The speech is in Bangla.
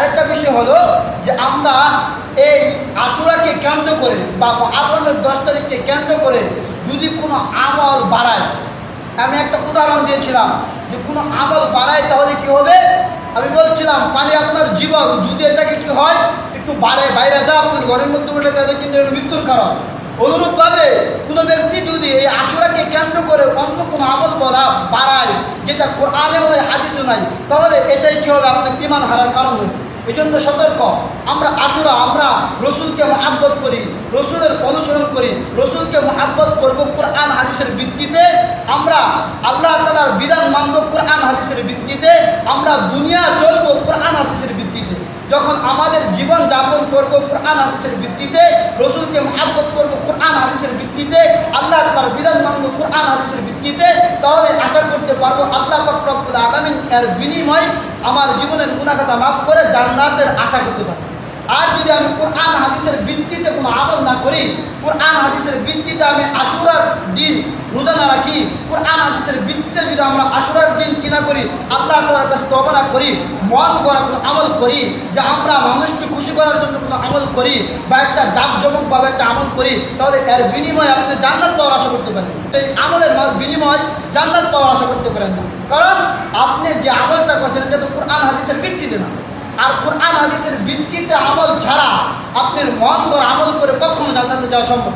আরেকটা বিষয় হলো যে আমরা এই আশুরাকে কেন্দ্র করে বা মুহররমের 10 তারিখকে কেন্দ্র করে যদি কোনো আমল বাড়ায়, আমি একটা উদাহরণ দিয়েছিলাম যে কোনো আমল বাড়ায় তাহলে কি হবে। আমি বলছিলাম পানি আপনার জীবন যদি এটাকে কি হয় একটু বাইরে যা আপনার ঘরের মধ্যে উঠে তাদের কিন্তু মৃত্যুর কারণ। অনুরূপভাবে কোনো ব্যক্তি যদি এই আশুরাকে কেন্দ্র করে অন্য কোনো আমল বাড়ায় যেটা কোরআনে নয় হাদিসে নাই, তাহলে এটাই কি হবে আপনার ঈমান হারার কারণ হবে। এই জন্য সতর্ক, আমরা আশুরা আমরা রসুলকে মহাব্বত করি, রসুলের অনুসরণ করি, রসুলকে মহাব্বত করবো কোরআন হাদিসের ভিত্তিতে, আমরা আল্লাহ তাআলার বিধান মানব কোরআন হাদিসের ভিত্তিতে, আমরা দুনিয়া চলবো কোরআন হাদিসের ভিত্তিতে। যখন আমাদের জীবন যাপন করবো কোরআন হাদিসের ভিত্তিতে, রসুলকে মহাব্বত করবো কোরআন হাদিসের ভিত্তিতে, আল্লাহ তাআলার বিধান মানব কোরআন হাদিসের ভিত্তিতে, তাহলে আশা করতে পারবো আল্লাহ পাক রব্বুল আলামিন এর বিনিময় আমার জীবনের গুনাহ খাতা মাফ করে জান্নাতের আশা করতে পারবো। আর যদি আমি কোরআন হাদিসের ভিত্তিতে কোনো আমল না করি, কোরআন হাদিসের ভিত্তিতে আমি আশুরার দিন রোজা না রাখি, কোরআন হাদিসের ভিত্তিতে যদি আমরা আশুরার দিন কিনা করি, আল্লাহ তাআলার কাছে তওবা না করি, মন করা কোনো আমল করি, যে আমরা মানুষকে খুশি করার জন্য কোনো আমল করি বা একটা জাঁকজমকভাবে একটা আমল করি, তাহলে এর বিনিময়ে আপনি জান্নাত পাওয়ার আশা করতে পারেন। এই আমলের বিনিময় জান্নাত পাওয়ার আশা করতে পারেন না, কারণ আপনি যে আমলটা করছেন এটা তো কোরআন হাদিসের ভিত্তিতে না। আর কোরআন হাদিসের ভিত্তিতে আমল ছাড়া আপনার মন গড়া আমল করে কখনো জান্নাতে যাওয়া সম্ভব।